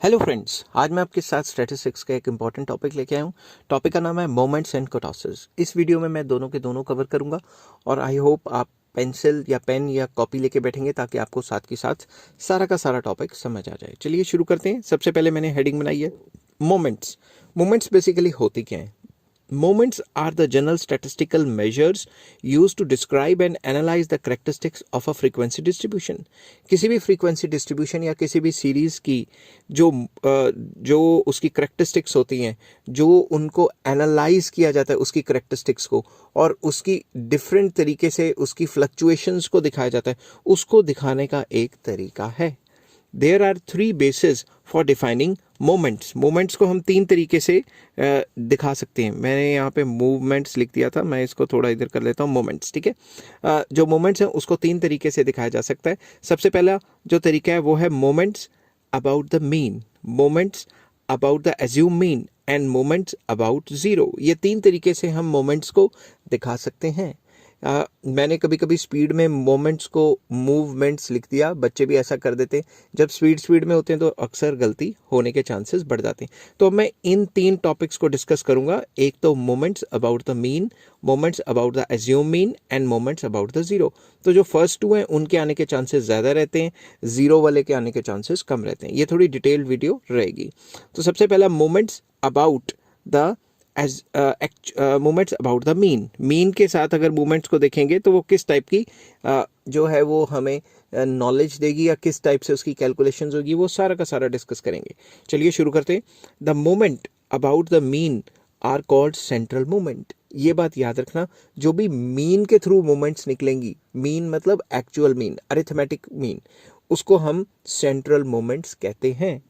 Hello friends, आज मैं आपके साथ स्टैटिस्टिक्स का एक इम्पॉर्टेंट टॉपिक लेके आया हूँ। टॉपिक का नाम है मोमेंट्स एंड कुर्टोसिस। इस वीडियो में मैं दोनों के दोनों कवर करूँगा और आई होप आप पेंसिल या पेन या कॉपी लेके बैठेंगे ताकि आपको साथ के साथ सारा का सारा टॉपिक समझ आ जाए। चलिए शुरू करते हैं। सबसे पहले मैंने हेडिंग बनाई है मोमेंट्स। मोमेंट्स बेसिकली होती क्या हैं? Moments are the general statistical measures used to describe and analyze the characteristics of a frequency distribution. किसी भी frequency distribution या किसी भी series की जो उसकी characteristics होती हैं, जो उनको analyze किया जाता है उसकी characteristics को और उसकी different तरीके से उसकी fluctuations को दिखाया जाता है, उसको दिखाने का एक तरीका है। There are three bases for defining moments. Moments को हम तीन तरीके से दिखा सकते हैं। मैंने यहाँ पे मूवमेंट्स लिख दिया था, मैं इसको थोड़ा इधर कर लेता हूँ मोमेंट्स। ठीक है, जो मोमेंट्स हैं उसको तीन तरीके से दिखाया जा सकता है। सबसे पहला जो तरीका है वो है moments about the mean, moments about the assume mean and moments about zero. ये तीन तरीके से हम मोमेंट्स को दिखा सकते हैं। मैंने कभी कभी स्पीड में मोमेंट्स को मूवमेंट्स लिख दिया, बच्चे भी ऐसा कर देते हैं। जब स्पीड में होते हैं तो अक्सर गलती होने के चांसेस बढ़ जाते हैं। तो मैं इन तीन टॉपिक्स को डिस्कस करूंगा। एक तो moments about the mean, moments about the assume mean and moments about the zero. तो जो फर्स्ट टू हैं उनके आने के चांसेस ज़्यादा रहते हैं, जीरो वाले के आने के चांसेस कम रहते हैं। ये थोड़ी डिटेल्ड वीडियो रहेगी। तो सबसे पहला moments about the age moments about the mean. Mean के साथ अगर मोमेंट्स को देखेंगे तो वो किस टाइप की जो है वो हमें नॉलेज देगी या किस टाइप से उसकी कैलकुलेशंस होगी, वो सारा का सारा डिस्कस करेंगे। चलिए शुरू करते हैं। The moment about the mean are called central moment. ये बात याद रखना, जो भी मीन के थ्रू मोमेंट्स निकलेंगी, मीन मतलब एक्चुअल मीन, अरिथमेटिक मीन, उसको हम सेंट्रल मोमेंट्स कहते हैं।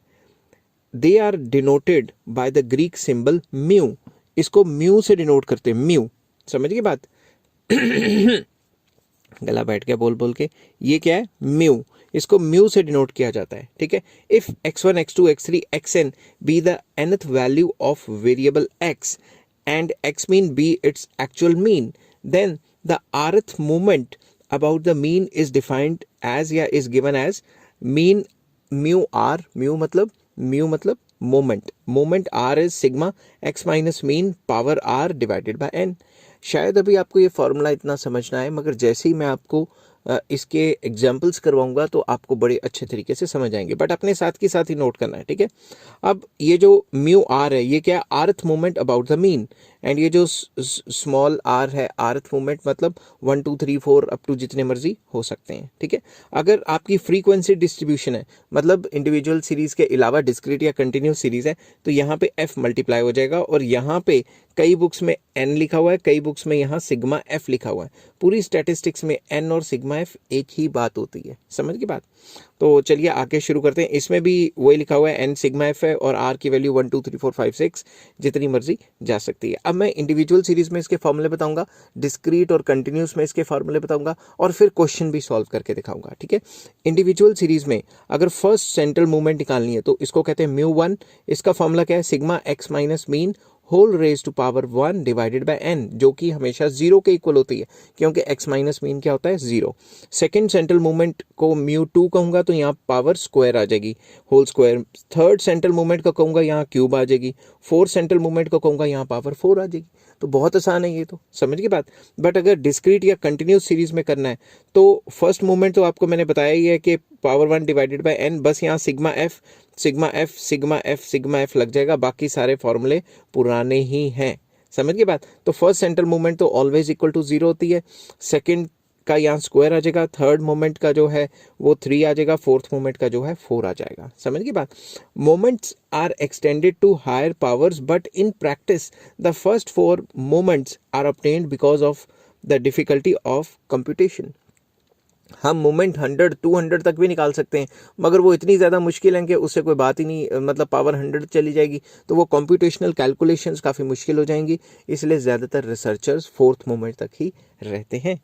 They are denoted by the Greek symbol mu. इसको म्यू से डिनोट करते हैं, म्यू। समझ गए बात? गला बैठ गया बोल बोल के। ये क्या है? म्यू। इसको म्यू से डिनोट किया जाता है। ठीक है, if x1 x2 x3 xn be the nth value of variable x and x mean be its actual mean, then the rth moment about the mean is defined as या is given as mean mu r। Mu मतलब moment. Moment are is sigma x minus mean power r divided by n. शायद अभी आपको ये formula इतना समझना है, मगर जैसे ही मैं आपको इसके एग्जाम्पल्स करवाऊंगा तो आपको बड़े अच्छे तरीके से समझ आएंगे, बट अपने साथ के साथ ही नोट करना है। ठीक है, अब ये जो म्यू आर है ये क्या है? आर्थ moment about the mean. And ये जो स्मॉल आर है, आर्थ मोमेंट मतलब 1 2 3 4 अप टू जितने मर्जी हो सकते हैं। ठीक है, अगर आपकी फ्रीक्वेंसी डिस्ट्रीब्यूशन है, मतलब इंडिविजुअल सीरीज के अलावा डिस्क्रीट या कंटिन्यूस सीरीज है, तो यहाँ पे एफ मल्टीप्लाई हो जाएगा और यहाँ पे कई बुक्स में एन लिखा हुआ है, कई बुक्स में यहाँ सिग्मा एफ लिखा हुआ है। पूरी स्टैटिस्टिक्स में एन और सिग्मा एफ एक ही बात होती है। समझ की बात? तो चलिए आगे शुरू करते हैं। इसमें भी वही लिखा हुआ है, एन सिग्मा एफ है और आर की वैल्यू 1 2 3 4 5 6 जितनी मर्जी जा सकती है। अब मैं इंडिविजुअल सीरीज में इसके फॉर्मूले बताऊंगा, डिस्क्रीट और कंटिन्यूस में इसके फॉर्मूले बताऊंगा और फिर क्वेश्चन भी सॉल्व करके दिखाऊंगा। ठीक है, इंडिविजुअल सीरीज में अगर फर्स्ट सेंट्रल मूवमेंट निकालनी है तो इसको कहते हैं म्यू 1। इसका फॉर्मूला क्या है? Sigma x minus mean whole raise to power 1 divided by n, जो कि हमेशा जीरो के इक्वल होती है क्योंकि x माइनस मीन क्या होता है? जीरो। सेकेंड सेंट्रल मूवमेंट को म्यू 2 कहूंगा तो यहाँ पावर स्क्वायर आ जाएगी, whole square. Third central movement को कहूंगा यहाँ क्यूब आ जाएगी। फोर्थ सेंट्रल मूवमेंट को कहूंगा यहाँ पावर 4 आ जाएगी। तो बहुत आसान है ये, तो समझ की बात। बट अगर डिस्क्रीट या कंटिन्यूस सीरीज में करना है तो फर्स्ट मूवमेंट तो आपको मैंने बताया ही है कि पावर 1 डिवाइडेड बाय एन, बस यहाँ sigma F sigma F sigma F sigma F लग जाएगा, बाकी सारे फॉर्मूले पुराने ही हैं। समझ गए बात? तो फर्स्ट सेंट्रल मूवमेंट तो ऑलवेज इक्वल टू जीरो होती है, सेकंड का यहाँ स्क्वायर आ जाएगा, थर्ड मोमेंट का जो है वो 3 आ जाएगा, फोर्थ मोमेंट का जो है 4 आ जाएगा। समझ गई बात? Moments are extended to higher powers but in practice the first 4 moments are obtained because of the difficulty of computation. हम मोमेंट 100 200 तक भी निकाल सकते हैं, मगर वो इतनी ज़्यादा मुश्किल है कि उससे कोई बात ही नहीं, मतलब पावर 100 चली जाएगी तो वो कंप्यूटेशनल कैलकुलेशंस काफ़ी मुश्किल हो जाएंगी। इसलिए ज़्यादातर रिसर्चर्स फोर्थ मोमेंट तक ही रहते हैं।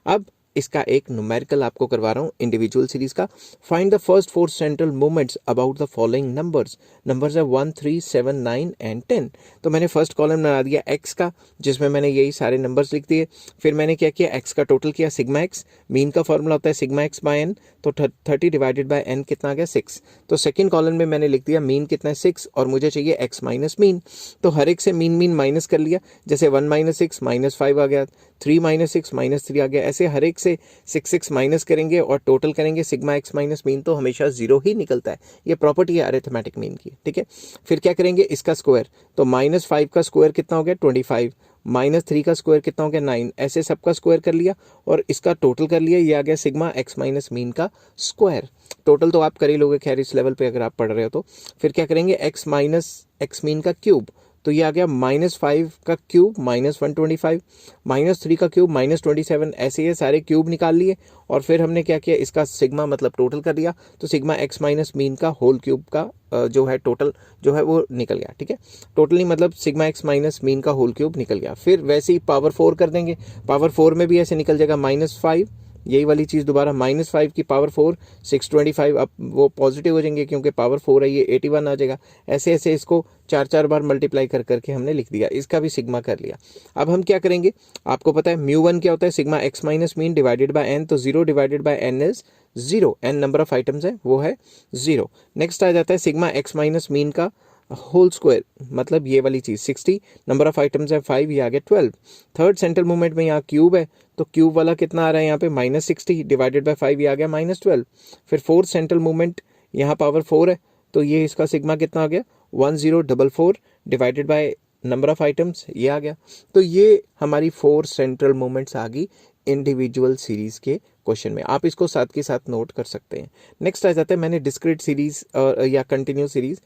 अब इसका एक न्यूमेरिकल आपको करवा रहा हूँ इंडिविजुअल सीरीज का। Find the first 4 central moments about the following numbers. Numbers है 1 3 7 9 एंड 10। तो मैंने फर्स्ट कॉलम बना दिया एक्स का, जिसमें मैंने यही सारे नंबर्स लिख दिए। फिर मैंने क्या किया? एक्स का टोटल किया, सिग्मा एक्स, मीन का फॉर्मूला होता है सिग्मा एक्स बाय एन। तो 30 डिवाइडेड बाय n कितना आ गया 6। तो सेकंड कॉलम में मैंने लिख दिया मीन कितना है 6 और मुझे चाहिए x माइनस मीन। तो हर एक से मीन मीन माइनस कर लिया, जैसे 1 माइनस 6 माइनस 5 आ गया, 3 माइनस 6 माइनस 3 आ गया, ऐसे हर एक से 6 माइनस करेंगे और टोटल करेंगे सिग्मा x माइनस मीन, तो हमेशा 0 ही निकलता है। ये प्रॉपर्टी है अरिथमेटिक मीन की, ठीक है। फिर क्या करेंगे, इसका स्क्वायर, तो -5 का स्क्वायर कितना हो गया 25, -3 का स्क्वायर कितना हो गया 9, ऐसे सबका स्क्वायर कर लिया और इसका टोटल कर लिया, ये आ गया सिग्मा x माइनस मीन का स्क्वायर। टोटल तो आप कर ही लोगे खैर इस लेवल पे अगर आप पढ़ रहे हो तो। फिर क्या करेंगे x माइनस x मीन का क्यूब, तो ये आ गया -5 का क्यूब -125, -3 का क्यूब -27, ऐसे ये सारे क्यूब निकाल लिए और फिर हमने क्या किया, इसका सिग्मा मतलब टोटल कर दिया, तो सिग्मा x माइनस मीन का होल क्यूब का जो है टोटल जो है वो निकल गया, ठीक है। टोटली मतलब सिग्मा x माइनस मीन का होल क्यूब निकल गया। फिर वैसे ही पावर 4 कर देंगे, पावर 4 में भी ऐसे निकल जाएगा -5, यही वाली चीज़ दोबारा -5 की पावर 4 625, अब वो पॉजिटिव हो जाएंगे क्योंकि पावर 4 है, ये 81 आ जाएगा। ऐसे ऐसे इसको 4 बार मल्टीप्लाई कर करके हमने लिख दिया, इसका भी सिग्मा कर लिया। अब हम क्या करेंगे, आपको पता है μ1 क्या होता है, sigma x minus mean divided by n, तो 0 divided by n is 0, n number of items है वो है 0। नेक्स्ट आ जाता है सिग्मा x माइनस मीन का होल स्क्वायर, मतलब ये वाली चीज 60, नंबर ऑफ आइटम्स है 5, ये आ गया 12। थर्ड सेंट्रल मूवमेंट में यहाँ क्यूब है, तो क्यूब वाला कितना आ रहा है यहाँ पे -60 डिवाइडेड बाय 5, ये आ गया -12। फिर फोर्थ सेंट्रल मूवमेंट यहाँ पावर 4 है, तो ये इसका सिग्मा कितना आ गया 1044 divided by number of items, ये आ गया। तो ये हमारी 4 सेंट्रल मूवमेंट्स आ गई इंडिविजुअल सीरीज के क्वेश्चन में, आप इसको साथ के साथ नोट कर सकते हैं। नेक्स्ट आ जाता है, मैंने डिस्क्रीट सीरीज या कंटिन्यूस सीरीज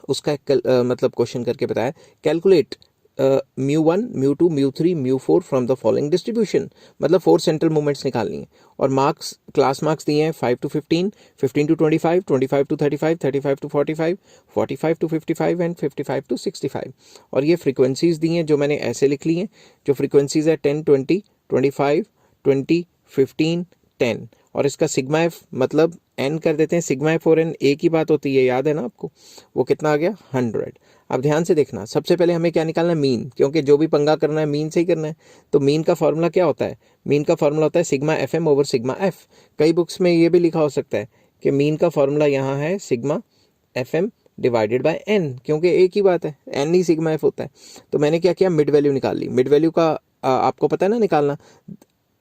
उसका मतलब क्वेश्चन करके बताया, calculate μ1 μ2 μ3 μ4 from the following distribution, मतलब 4 सेंट्रल मूवमेंट्स निकालनी है और मार्क्स क्लास मार्क्स दिए हैं 5 to 15, 15 to 25, 25 to 35, 35 to 45, 45 to 55 and 55 to 65। और ये फ्रीक्वेंसीज दी हैं जो मैंने ऐसे लिख ली हैं, जो फ्रीक्वेंसीज है 10, 20, 25, 20, 15, 10 और इसका सिग्मा एफ मतलब n कर देते हैं, सिग्मा एफ और n एक ही बात होती है, याद है ना आपको, वो कितना आ गया 100। अब ध्यान से देखना, सबसे पहले हमें क्या निकालना है मीन, क्योंकि जो भी पंगा करना है मीन से ही करना है। तो मीन का फॉर्मूला क्या होता है, मीन का फॉर्मूला होता है sigma F M over sigma F. कई बुक्स में ये भी लिखा हो सकता है कि मीन का फॉर्मूला यहाँ है sigma F M divided by n, क्योंकि एक ही बात है, n ही सिग्मा एफ होता है। तो मैंने क्या किया, मिड वैल्यू निकाल ली। मिड वैल्यू का आपको पता है ना निकालना,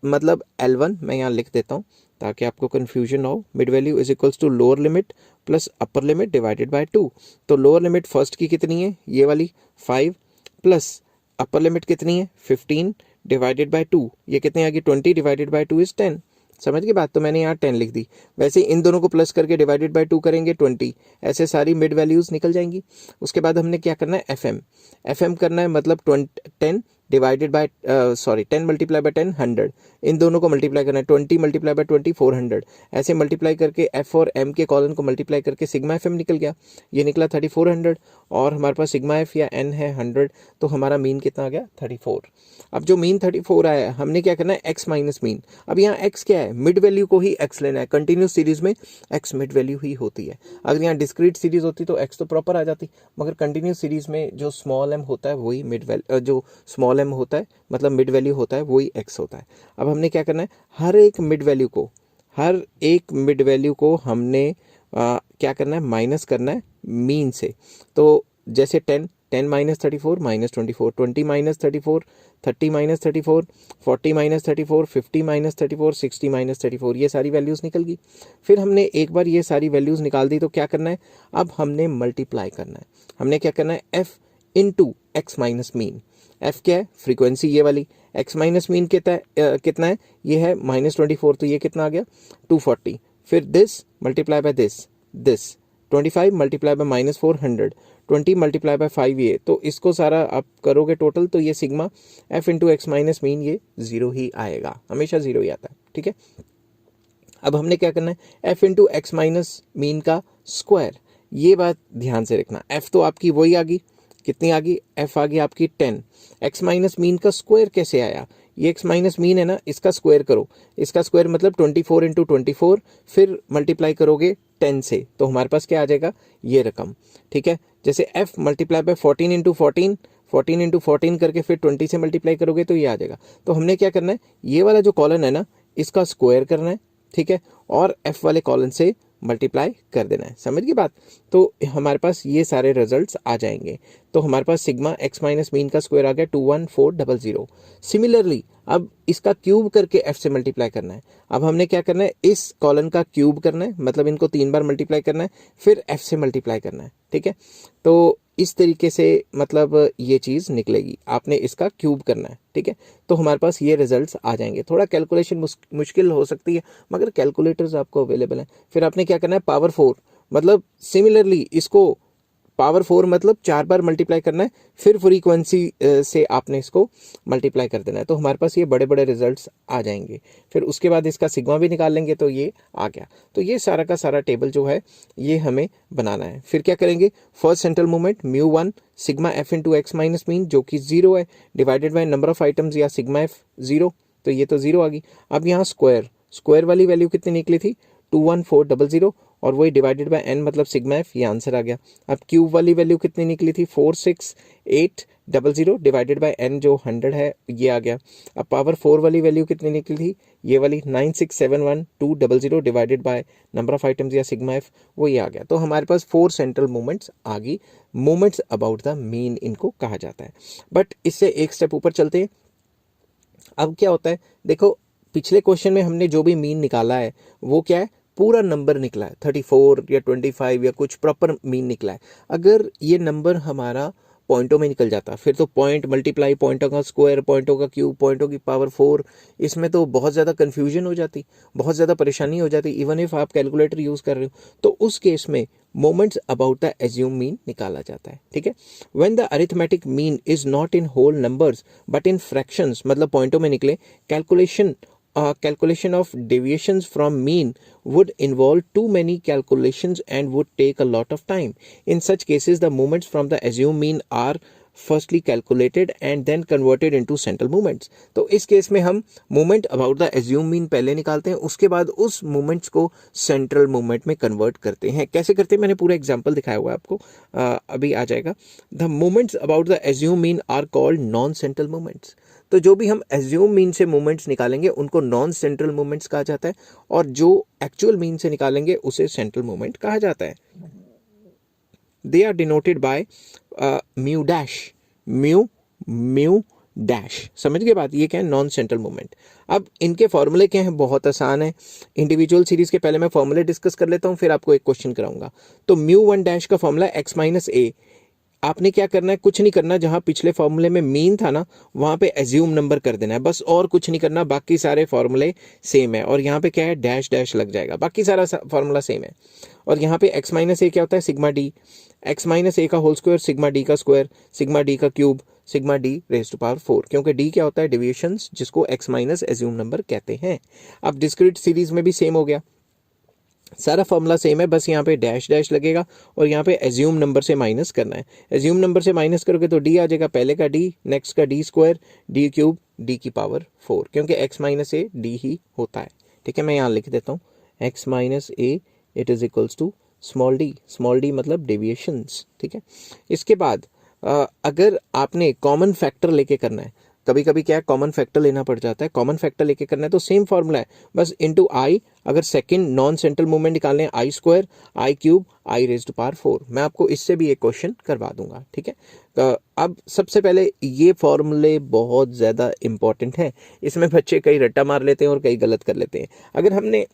मतलब L1 मैं यहाँ लिख देता हूँ ताकि आपको कन्फ्यूजन ना हो। Mid value is equals to lower limit plus upper limit divided by 2। तो लोअर लिमिट फर्स्ट की कितनी है, ये वाली 5, प्लस अपर लिमिट कितनी है 15 डिवाइडेड बाय 2, ये कितने आ गई 20 डिवाइडेड बाय 2 इज 10। समझ गए बात, तो मैंने यहाँ 10 लिख दी। वैसे इन दोनों को प्लस करके डिवाइडेड बाय 2 करेंगे 20, ऐसे सारी मिड वैल्यूज निकल जाएंगी। उसके बाद हमने क्या करना है, एफ एम करना है, मतलब 10 डिवाइडेड बाय 10 मल्टीप्लाई बाय 10 100, इन दोनों को मल्टीप्लाई करना है, 20 मल्टीप्लाई बाय 20 400, ऐसे मल्टीप्लाई करके एफ और एम के कॉलन को मल्टीप्लाई करके सिग्मा एफ एम निकल गया, ये निकला 3400 और हमारे पास सिग्मा एफ या एन है 100, तो हमारा मीन कितना आ गया 34। अब जो मीन 34 आया, हमने क्या करना है एक्स माइनस मीन। अब यहाँ एक्स क्या है, मिड वैल्यू को ही एक्स लेना है, कंटिन्यूस सीरीज में एक्स मिड वैल्यू ही होती है। अगर यहाँ डिस्क्रीट सीरीज होती तो एक्स तो प्रॉपर आ जाती, मगर कंटिन्यूस सीरीज में जो स्मॉल एम होता है वही मिड वैल्यू, जो स्मॉल एम होता है मतलब मिड वैल्यू होता है वही एक्स होता है। अब हमने क्या करना है, हर एक मिड वैल्यू को हमने क्या करना है, माइनस करना है मीन से। तो जैसे 10 minus 34 minus 24, 20 minus 34 30 minus 34, 40 minus 34 50 minus 34, 60 minus 34, ये सारी वैल्यूज़ निकल गई। फिर हमने एक बार ये सारी वैल्यूज़ निकाल दी तो क्या करना है, अब हमने मल्टीप्लाई करना है। हमने क्या करना है, F into x minus mean. F क्या है, फ्रीक्वेंसी ये वाली, एक्स माइनस मीन कितना है, ये है -24, तो ये कितना आ गया 240। फिर this multiply by this 25 multiply by -400, 20 multiply by 5 ये, तो इसको सारा आप करोगे टोटल तो ये sigma f into x minus mean ये 0 ही आएगा, हमेशा 0 ही आता है, ठीक है। अब हमने क्या करना है, F into x minus mean का स्क्वायर, ये बात ध्यान से रखना। एफ तो आपकी वही आ गई, कितनी आ गई, एफ आ गई आपकी 10। एक्स माइनस मीन का स्क्वायर कैसे आया, ये एक्स माइनस मीन है ना, इसका स्क्वायर करो, इसका स्क्वायर मतलब 24 इंटू 24, फिर मल्टीप्लाई करोगे 10 से, तो हमारे पास क्या आ जाएगा ये रकम, ठीक है। जैसे f multiply by 14 into 14, 14 into 14 करके फिर 20 से मल्टीप्लाई करोगे तो ये आ जाएगा। तो हमने क्या करना है, ये वाला जो कॉलन है ना इसका स्क्वायर करना है, ठीक है, और एफ वाले कॉलन से मल्टीप्लाई कर देना है। समझ गई बात? तो हमारे पास ये सारे रिजल्ट्स आ जाएंगे। तो हमारे पास सिग्मा एक्स माइनस मीन का स्क्वायर आ गया 21400। सिमिलरली अब इसका क्यूब करके एफ से मल्टीप्लाई करना है। अब हमने क्या करना है, इस कॉलन का क्यूब करना है, मतलब इनको 3 बार मल्टीप्लाई करना है, फिर एफ से मल्टीप्लाई करना है। ठीक है, तो इस तरीके से मतलब ये चीज़ निकलेगी, आपने इसका क्यूब करना है। ठीक है, तो हमारे पास ये रिजल्ट्स आ जाएंगे। थोड़ा कैलकुलेशन मुश्किल हो सकती है, मगर कैलकुलेटर्स आपको अवेलेबल हैं। फिर आपने क्या करना है, पावर 4 मतलब सिमिलरली इसको पावर 4 मतलब 4 बार मल्टीप्लाई करना है, फिर फ्रीक्वेंसी से आपने इसको मल्टीप्लाई कर देना है। तो हमारे पास ये बड़े बड़े रिजल्ट्स आ जाएंगे। फिर उसके बाद इसका सिग्मा भी निकाल लेंगे, तो ये आ गया। तो ये सारा का सारा टेबल जो है ये हमें बनाना है। फिर क्या करेंगे, first central moment μ1 sigma f into x minus mean जो कि 0 है, divided by number of items या सिग्मा एफ 0, तो ये तो 0 आ गई। अब यहाँ स्क्वायर वाली वैल्यू कितनी निकली थी, 21400, और वही डिवाइडेड बाय n मतलब सिग्मा एफ, ये आंसर आ गया। अब क्यूब वाली वैल्यू कितनी निकली थी, 46800 डिवाइडेड बाय n जो 100 है, ये आ गया। अब पावर 4 वाली वैल्यू कितनी निकली थी, ये वाली 9671200 divided by number of items या सिग्मा एफ, वो ये आ गया। तो हमारे पास 4 सेंट्रल मूवमेंट्स आ गई। मूवमेंट्स अबाउट द मीन इनको कहा जाता है। बट इससे एक स्टेप ऊपर चलते हैं। अब क्या होता है, देखो पिछले क्वेश्चन में हमने जो भी मीन निकाला है वो क्या है, पूरा नंबर निकला है, 34 या 25 या कुछ प्रॉपर मीन निकला है। अगर ये नंबर हमारा पॉइंटों में निकल जाता, फिर तो पॉइंट मल्टीप्लाई, पॉइंटों का स्क्वायर, पॉइंटों का क्यूब, पॉइंटों की पावर 4, इसमें तो बहुत ज़्यादा कन्फ्यूजन हो जाती, बहुत ज़्यादा परेशानी हो जाती। इवन इफ आप कैलकुलेटर यूज़ कर रहे हो, तो उस केस में moments about the assume mean निकाला जाता है। ठीक है, when the arithmetic mean is not in whole numbers but in fractions, मतलब पॉइंटों में निकले, calculation of deviations from mean would involve too many calculations and would take a lot of time. In such cases, the moments from the assumed mean are firstly calculated and then converted into central moments. तो इस case में हम moment about the assumed mean पहले निकालते हैं, उसके बाद उस मोमेंट्स को सेंट्रल मोमेंट में कन्वर्ट करते हैं। कैसे करते हैं, मैंने पूरा एग्जांपल दिखाया हुआ है आपको, अभी आ जाएगा। The moments about the assumed mean are called non central moments. तो जो भी हम एज्यूम मीन से मूवमेंट्स निकालेंगे उनको नॉन सेंट्रल मूवमेंट्स कहा जाता है, और जो एक्चुअल मीन से निकालेंगे उसे सेंट्रल मूवमेंट कहा जाता है। They are denoted by mu dash. समझ गए बात, ये क्या है, नॉन सेंट्रल मूवमेंट। अब इनके फॉर्मूले क्या हैं, बहुत आसान है। इंडिविजुअल सीरीज के पहले मैं फॉर्मूले डिस्कस कर लेता हूँ, फिर आपको एक क्वेश्चन कराऊंगा। तो μ1 डैश का फॉर्मूला x माइनस ए। आपने क्या करना है, कुछ नहीं करना, जहां पिछले फॉर्मूले में मीन था ना वहां पे एज्यूम नंबर कर देना है बस, और कुछ नहीं करना। बाकी सारे फॉर्मूले सेम है, और यहाँ पे क्या है, डैश डैश लग जाएगा, बाकी सारा फॉर्मूला सेम है। और यहाँ पे x माइनस ए क्या होता है, sigma D, x minus A का होल स्क्वायर, सिग्मा डी का स्क्वायर, सिग्मा डी का cube, sigma D raise to power 4, क्योंकि डी क्या होता है, डेविएशंस, जिसको x माइनस एज्यूम नंबर कहते हैं। अब डिस्क्रीट सीरीज में भी सेम हो गया, सारा फॉर्मूला सेम है, बस यहाँ पे डैश डैश लगेगा और यहाँ पे एज्यूम नंबर से माइनस करना है। एज्यूम नंबर से माइनस करोगे तो डी आ जाएगा, पहले का डी, नेक्स्ट का D square, D cube, D की पावर 4, क्योंकि x माइनस ए डी ही होता है। ठीक है, मैं यहाँ लिख देता हूँ x minus A it is equals to small D मतलब डेविएशंस। ठीक है, इसके बाद अगर आपने कॉमन फैक्टर लेके करना है, कभी कभी क्या है, कॉमन फैक्टर लेना पड़ जाता है, कॉमन फैक्टर लेके करना है तो सेम फॉर्मूला है, बस इनटू आई। अगर सेकंड नॉन सेंट्रल मूवमेंट निकालने हैं, i square, i cube, i raise to power 4। मैं आपको इससे भी एक क्वेश्चन करवा दूंगा। ठीक है, अब सबसे पहले ये फॉर्मूले बहुत ज़्यादा इंपॉर्टेंट है, इसमें बच्चे कई रट्टा मार लेते हैं और कई गलत कर लेते हैं। अगर हमने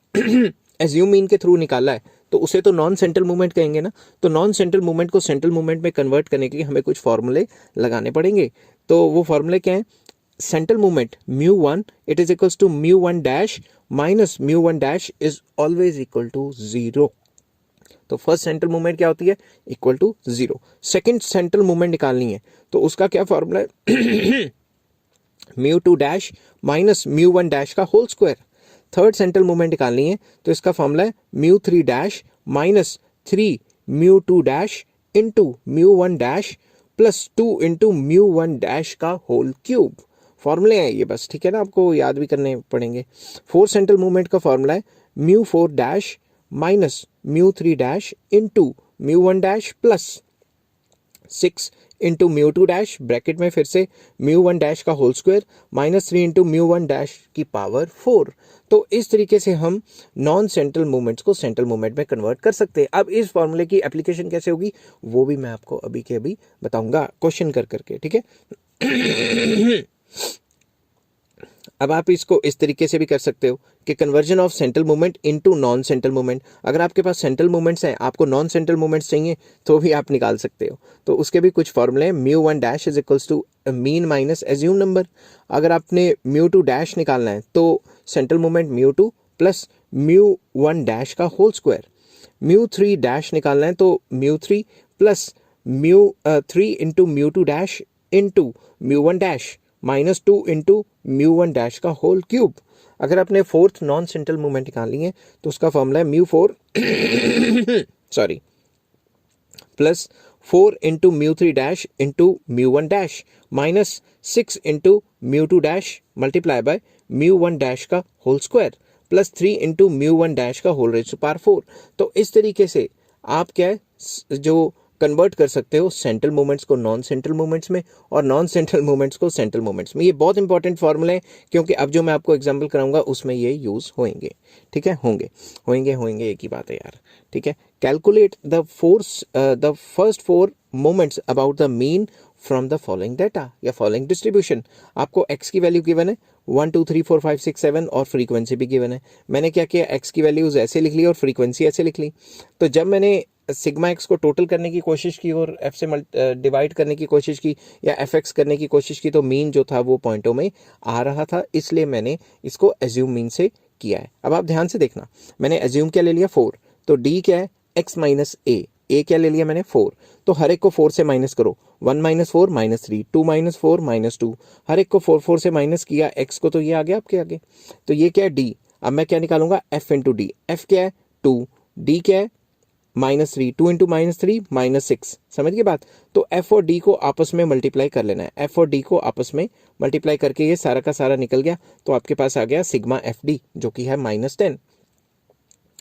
एज्यूम मीन के थ्रू निकाला है तो उसे तो नॉन सेंट्रल मूवमेंट कहेंगे ना, तो नॉन सेंट्रल मूवमेंट को सेंट्रल मूवमेंट में कन्वर्ट करने के लिए हमें कुछ फॉर्मूले लगाने पड़ेंगे। तो वो फॉर्मूले क्या है, central movement μ1 it is equals to μ1 dash minus μ1 dash is always equal to 0। तो फर्स्ट सेंट्रल मूवमेंट क्या होती है, equal to 0। Second central movement निकालनी है तो उसका क्या फॉर्मूला है, μ2 डैश माइनस μ1 डैश का whole square. Third central movement निकालनी है तो इसका फॉर्मूला है μ3 dash minus 3 μ2 dash into μ1 dash plus 2 into μ1 dash का होल क्यूब। फॉर्मूले हैं ये बस, ठीक है ना, आपको याद भी करने पड़ेंगे। फोर्थ सेंट्रल मूवमेंट का फॉर्मूला है μ4 dash minus μ3 dash into μ1 dash plus 6 into mu two dash bracket में फिर से म्यू वन डैश का whole square minus 3 into mu one dash की पावर 4। तो इस तरीके से हम नॉन सेंट्रल मूवमेंट्स को सेंट्रल मूवमेंट में कन्वर्ट कर सकते हैं। अब इस फॉर्मूले की एप्लीकेशन कैसे होगी वो भी मैं आपको अभी के अभी बताऊंगा क्वेश्चन कर करके, ठीक है। अब आप इसको इस तरीके से भी कर सकते हो कि conversion of central movement into non central movement. अगर आपके पास सेंट्रल मूवमेंट्स हैं, आपको नॉन सेंट्रल मूवमेंट्स चाहिए तो भी आप निकाल सकते हो। तो उसके भी कुछ फॉर्मूले हैं। Mu one dash is equals to mean minus assume number. अगर आपने म्यू टू डैश निकालना है तो central movement mu two plus mu one dash का whole square. Mu three dash निकालना है तो mu three plus mu three into mu two dash into mu one dash minus 2 into mu one dash का whole cube. अगर आपने fourth non central movement निकालनी है तो उसका फॉर्मूला है mu four sorry plus 4 into mu three dash into mu one dash minus 6 into mu two dash multiply by mu one dash का whole square plus 3 into mu one dash का whole raise to power 4। तो इस तरीके से आप क्या है जो कन्वर्ट कर सकते हो सेंट्रल मूवमेंट्स को नॉन सेंट्रल मूवमेंट्स में और नॉन सेंट्रल मूवमेंट्स को सेंट्रल मूवमेंट्स में। ये बहुत इंपॉर्टेंट फॉर्मूला है क्योंकि अब जो मैं आपको एग्जांपल कराऊंगा उसमें ये यूज होंगे, ठीक है। होंगे एक ही बात है यार, ठीक है। Calculate the first 4 moments about the mean from the following data या फॉलोइंग डिस्ट्रीब्यूशन। आपको x की वैल्यू गिवन है 1 2 3 4 5 6 7 और फ्रीक्वेंसी भी गिवन है। मैंने क्या किया, x की वैल्यूज ऐसे लिख ली और फ्रीक्वेंसी ऐसे लिख ली। तो जब मैंने सिग्मा एक्स को टोटल करने की कोशिश की और एफ से डिवाइड करने की कोशिश की या एफ एक्स करने की कोशिश की तो मीन जो था वो पॉइंटों में आ रहा था, इसलिए मैंने इसको एज्यूम मीन से किया है। अब आप ध्यान से देखना, मैंने एज्यूम क्या ले लिया 4, तो डी क्या है एक्स माइनस ए क्या ले लिया मैंने 4। तो हर एक को 4 से माइनस करो, 1 माइनस 4 माइनस 3, 2 माइनस 4 माइनस 2, हर एक को 4 4 से माइनस किया एक्स को, तो ये आ गया आपके आगे। तो ये क्या है डी। अब मैं क्या निकालूंगा एफ इंटू डी। एफ क्या है 2, डी क्या है माइनस 3, 2 इंटू माइनस 3 माइनस 6। समझ गए बात। तो एफ और डी को आपस में मल्टीप्लाई कर लेना है। एफ और डी को आपस में मल्टीप्लाई करके ये सारा का सारा निकल गया, तो आपके पास आ गया सिग्मा एफ डी जो कि है -10।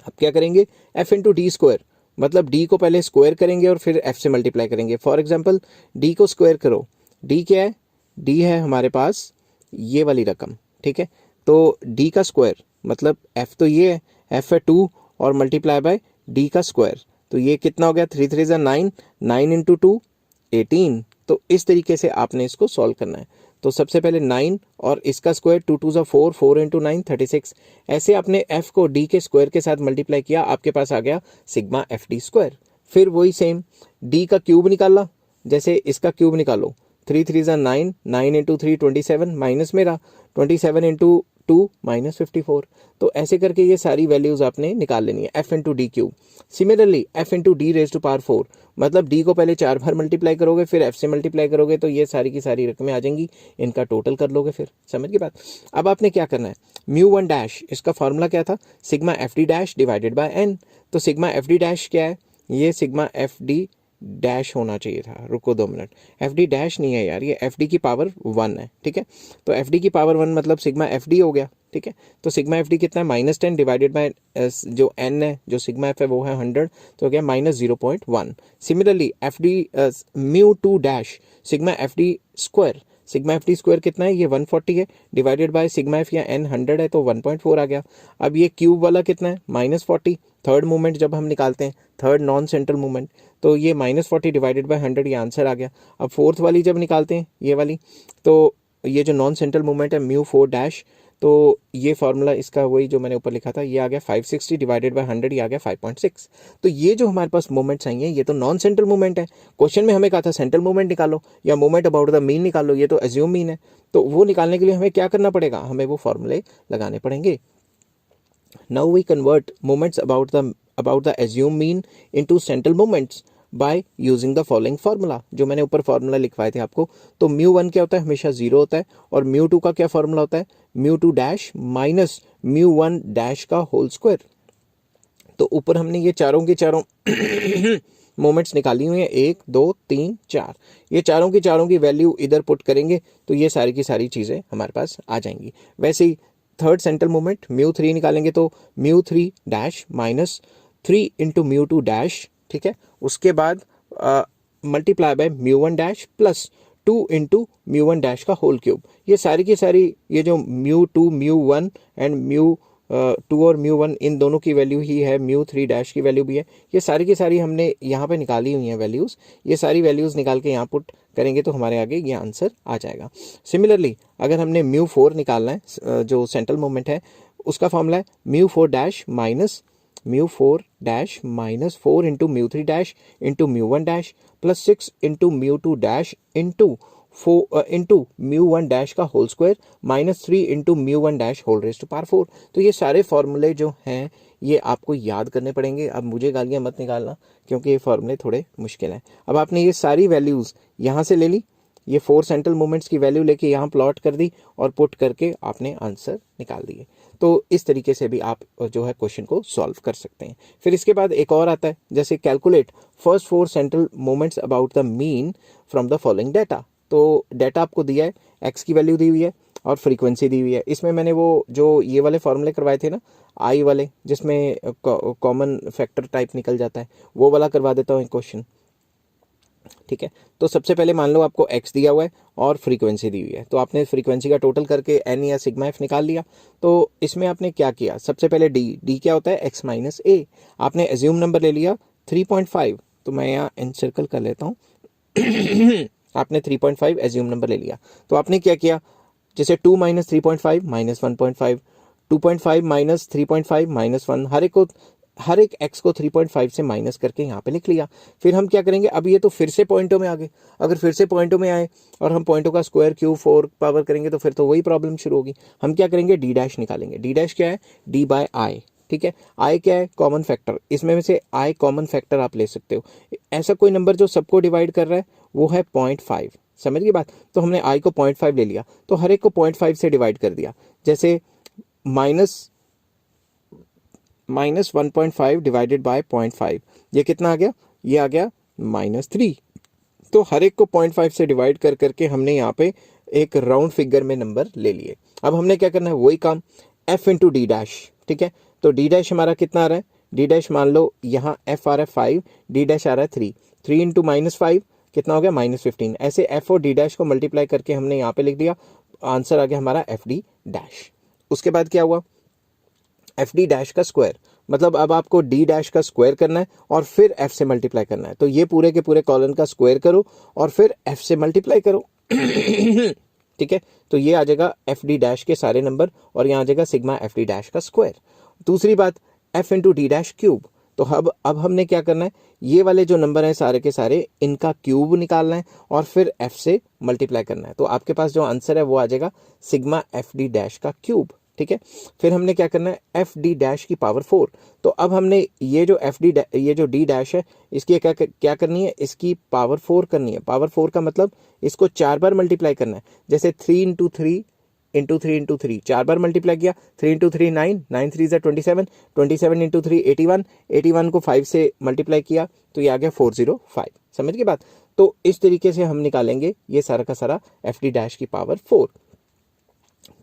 अब क्या करेंगे एफ इंटू डी स्क्वायर, मतलब डी को पहले स्क्वायर करेंगे और फिर एफ से मल्टीप्लाई करेंगे। फॉर एग्जाम्पल डी को स्क्वायर करो, डी क्या है, डी है हमारे पास ये वाली रकम, ठीक है। तो डी का स्क्वायर मतलब एफ तो ये है, एफ है 2 और मल्टीप्लाई बाय डी का स्क्वायर, तो ये कितना हो गया 3 3 जा 9, 9 इंटू 2 18। तो इस तरीके से आपने इसको सॉल्व करना है। तो सबसे पहले 9 और इसका स्क्वायर 2 2 जा 4, 4 इंटू 9 36। ऐसे आपने एफ को डी के स्क्वायर के साथ मल्टीप्लाई किया, आपके पास आ गया सिग्मा एफ डी स्क्वायर। फिर वही सेम डी का क्यूब निकाला, जैसे इसका क्यूब निकालो 3 3 जा 9, 9 इंटू 3 27 माइनस मेरा 27 इंटू 2 माइनस 54। तो ऐसे करके ये सारी वैल्यूज आपने निकाल लेनी है F into D cube. Similarly F into D raise to power 4, मतलब डी को पहले 4 बार मल्टीप्लाई करोगे फिर एफ से मल्टीप्लाई करोगे तो ये सारी की सारी रकमें आ जाएंगी, इनका टोटल कर लोगे फिर। समझ गए बात। अब आपने क्या करना है म्यू वन डैश, इसका फॉर्मूला क्या था sigma F D dash divided by N. तो सिग्मा एफ डी डैश क्या है, ये सिग्मा एफ डी डैश होना चाहिए था, रुको 2 मिनट, एफ डी डैश नहीं है यार, ये एफ डी की पावर 1 है, ठीक है। तो एफ डी की पावर 1 मतलब सिग्मा एफ डी हो गया, ठीक है। तो सिग्मा एफ डी कितना है -10 डिवाइडेड बाय जो एन है, जो सिग्मा एफ है वो है 100, तो हो गया -0.1। Similarly F D mu two dash sigma F D square, sigma F D square कितना है, ये 140 है डिवाइडेड बाय सिग्मा एफ या एन 100 है तो 1.4 आ गया। अब ये क्यूब वाला कितना है -40, थर्ड मूवमेंट जब हम निकालते हैं, थर्ड नॉन सेंट्रल मूवमेंट, तो ये -40 डिवाइडेड बाय 100, ये आंसर आ गया। अब फोर्थ वाली जब निकालते हैं ये वाली, तो ये जो नॉन सेंट्रल मूवमेंट है म्यू 4 डैश, तो ये फार्मूला इसका वही जो मैंने ऊपर लिखा था, ये आ गया 560 डिवाइडेड बाय 100, ये आ गया 5.6। तो ये जो हमारे पास मूवमेंट्स आई हैं ये तो नॉन सेंट्रल मूवमेंट है। क्वेश्चन में हमें कहा था सेंट्रल मूवमेंट निकालो या मूवमेंट अबाउट द मीन निकालो, ये तो एज्यूम मीन है। तो वो निकालने के लिए हमें क्या करना पड़ेगा, हमें वो फार्मूले लगाने पड़ेंगे। Now we convert movements about the assume mean into central movements by using the following formula, जो मैंने ऊपर फार्मूला लिखवाए थे आपको। तो म्यू वन क्या होता है, हमेशा 0 होता है, और म्यू टू का क्या फार्मूला होता है, mu two dash minus mu one dash का होल स्क्वायर। तो ऊपर हमने ये चारों की चारों मोमेंट्स निकाली हुई है, 1 2 3 4, ये चारों की वैल्यू इधर पुट करेंगे तो ये सारी की सारी चीज़ें हमारे पास आ जाएंगी। वैसे ही थर्ड सेंट्रल मोमेंट म्यू 3 निकालेंगे तो mu 3 dash minus 3 into mu 2 dash, ठीक है। उसके बाद multiply by mu one dash plus 2 into mu one dash का होल क्यूब। ये सारी की सारी ये जो mu two mu one and mu two और म्यू वन इन दोनों की वैल्यू ही है, म्यू थ्री डैश की वैल्यू भी है। ये सारी की सारी हमने यहाँ पे निकाली हुई हैं वैल्यूज़। ये सारी वैल्यूज़ निकाल के यहाँ पुट करेंगे तो हमारे आगे ये आंसर आ जाएगा। सिमिलरली अगर हमने म्यू फोर निकालना है, जो सेंट्रल मोमेंट है, उसका फॉर्मूला है mu four dash minus 4 into mu three dash into mu one dash plus 6 into mu two dash into mu one dash का whole square minus 3 into mu one dash whole raise to power 4। तो ये सारे फॉर्मूले जो हैं ये आपको याद करने पड़ेंगे। अब मुझे गालियां मत निकालना क्योंकि ये फॉर्मूले थोड़े मुश्किल हैं। अब आपने ये सारी वैल्यूज़ यहाँ से ले ली, ये 4 सेंट्रल मोमेंट्स की वैल्यू लेके यहाँ प्लॉट कर दी और पुट करके आपने आंसर निकाल दिए। तो इस तरीके से भी आप जो है क्वेश्चन को सॉल्व कर सकते हैं। फिर इसके बाद एक और आता है, जैसे calculate first 4 central moments about the mean from the following data. तो डाटा आपको दिया है, एक्स की वैल्यू दी हुई है और फ्रीक्वेंसी दी हुई है। इसमें मैंने वो जो ये वाले फॉर्मूले करवाए थे ना, आई वाले, जिसमें कॉमन फैक्टर टाइप निकल जाता है, वो वाला करवा देता हूँ क्वेश्चन। ठीक है, तो सबसे पहले मान लो आपको x दिया हुआ है और फ्रीक्वेंसी दी हुई है, तो आपने फ्रीक्वेंसी का टोटल करके n या सिग्मा f निकाल लिया। तो इसमें आपने क्या किया, सबसे पहले d क्या होता है, x माइनस a। आपने एज्यूम नंबर ले लिया 3.5, तो मैं यहाँ एनसर्कल कर लेता हूँ आपने 3.5 एज्यूम नंबर ले लिया। तो आपने क्या किया, जैसे 2 माइनस 3.5 माइनस 1.5, 2.5 माइनस 3.5 माइनस 1, हर एक x को 3.5 से माइनस करके यहाँ पे लिख लिया। फिर हम क्या करेंगे, अब ये तो फिर से पॉइंटों में आ गए। अगर फिर से पॉइंटों में आए और हम पॉइंटों का स्क्वायर क्यूब 4 पावर करेंगे तो फिर तो वही प्रॉब्लम शुरू होगी। हम क्या करेंगे, डी डैश निकालेंगे। डी डैश क्या है, डी बाय आई। ठीक है, आई क्या है, कॉमन फैक्टर। इसमें में से आई कॉमन फैक्टर आप ले सकते हो। ऐसा कोई नंबर जो सबको डिवाइड कर रहा है वो है 0.5, समझ गई बात। तो हमने आई को 0.5 ले लिया, तो हर एक को 0.5 से डिवाइड कर दिया। जैसे माइनस 1.5 डिवाइडेड बाय 0.5, ये कितना आ गया, ये आ गया -3। तो हर एक को 0.5 से डिवाइड कर करके हमने यहाँ पे एक राउंड फिगर में नंबर ले लिए। अब हमने क्या करना है, वही काम f इंटू डी डैश। ठीक है, तो डी डैश हमारा कितना आ रहा है, डी डैश मान लो यहाँ f आ रहा है 5, डी डैश आ रहा है 3 इंटू -5 कितना हो गया, -15। ऐसे f और डी डैश को मल्टीप्लाई करके हमने यहाँ पे लिख दिया, आंसर आ गया हमारा एफ डी डैश। उसके बाद क्या हुआ, एफ डी डैश का स्क्वायर, मतलब अब आपको डी डैश का स्क्वायर करना है और फिर एफ से मल्टीप्लाई करना है। तो ये पूरे के पूरे कॉलन का स्क्वायर करो और फिर एफ से मल्टीप्लाई करो ठीक है, तो ये आ जाएगा एफ डी डैश के सारे नंबर और यहाँ आ जाएगा सिग्मा एफ डी डैश का स्क्वायर। दूसरी बात, F into D dash cube. तो अब हमने क्या करना है, ये वाले जो नंबर हैं सारे के सारे, इनका क्यूब निकालना है और फिर एफ से मल्टीप्लाई करना है। तो आपके पास जो आंसर है वो आ जाएगा सिग्मा एफ डी डैश का क्यूब। ठीक है, फिर हमने क्या करना है, एफ डी डैश की पावर 4। तो अब हमने ये जो डी डैश है इसकी क्या करनी है, इसकी पावर 4 करनी है। पावर 4 का मतलब इसको 4 बार मल्टीप्लाई करना है। जैसे 3 इंटू 3 इंटू 3 इंटू 3 4 बार मल्टीप्लाई किया, 3 इंटू 3 9, 9 3 27, 27 इंटू 3 81, 81 को 5 से मल्टीप्लाई किया तो ये आ गया 405। समझ गए बात। तो इस तरीके से हम निकालेंगे ये सारा का सारा एफ डी डैश की पावर 4।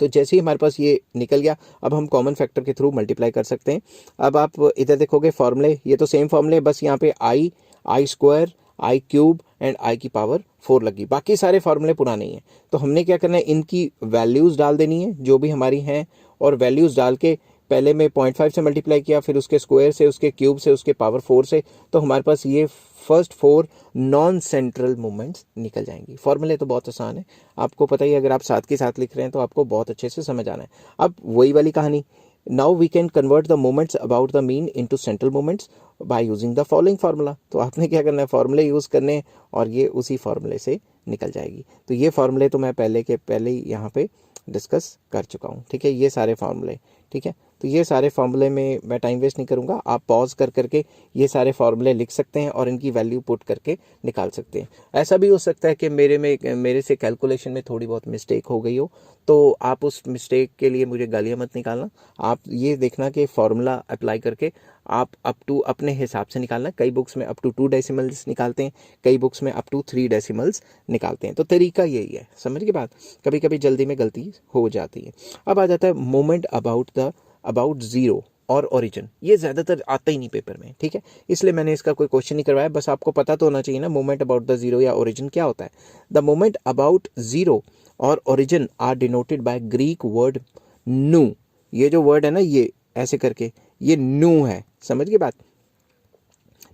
तो जैसे ही हमारे पास ये निकल गया, अब हम कॉमन फैक्टर के थ्रू मल्टीप्लाई कर सकते हैं। अब आप इधर देखोगे फॉर्मूले, ये तो सेम फॉर्मूले, बस यहाँ पे i square, i cube and i की पावर 4 लगी, बाकी सारे फॉर्मूले पुराने ही हैं। तो हमने क्या करना है, इनकी वैल्यूज़ डाल देनी है जो भी हमारी हैं, और वैल्यूज़ डाल के पहले में 0.5 से मल्टीप्लाई किया, फिर उसके स्क्वायर से, उसके क्यूब से, उसके पावर 4 से, तो हमारे पास ये फर्स्ट 4 नॉन सेंट्रल मूवमेंट्स निकल जाएंगी। फॉर्मूले तो बहुत आसान है, आपको पता ही, अगर आप साथ के साथ लिख रहे हैं तो आपको बहुत अच्छे से समझ आना है। अब वही वाली कहानी, now we can convert the moments about the mean into central moments by using the following formula. तो आपने क्या करना है, फार्मूले यूज़ करने और ये उसी फार्मूले से निकल जाएगी। तो ये फार्मूले तो मैं पहले ही यहाँ पे डिस्कस कर चुका हूँ। ठीक है, ये सारे फार्मूले, ठीक है, तो ये सारे फार्मूले में मैं टाइम वेस्ट नहीं करूँगा, आप पॉज कर करके ये सारे फार्मूले लिख सकते हैं और इनकी वैल्यू पुट करके निकाल सकते हैं। ऐसा भी हो सकता है कि मेरे से कैलकुलेशन में थोड़ी बहुत मिस्टेक हो गई हो, तो आप उस मिस्टेक के लिए मुझे गालियाँ मत निकालना। आप ये देखना कि फार्मूला अप्लाई करके आप अप टू अपने हिसाब से निकालना। कई बुक्स में अप टू 2 डेसिमल्स निकालते हैं, कई बुक्स में अप टू 3 डेसिमल्स निकालते हैं। तो तरीका यही है, समझ के बात। कभी कभी जल्दी में गलती हो जाती है। अब आ जाता है मोमेंट अबाउट ज़ीरो। और ओरिजिन, ये ज़्यादातर आता ही नहीं पेपर में, ठीक है, इसलिए मैंने इसका कोई क्वेश्चन नहीं करवाया। बस आपको पता तो होना चाहिए ना मोमेंट अबाउट द जीरो या ओरिजिन क्या होता है। द मोमेंट अबाउट जीरो और origin are denoted by Greek word nu. ये जो वर्ड है ना, ये ऐसे करके, ये नू है, समझ गए बात।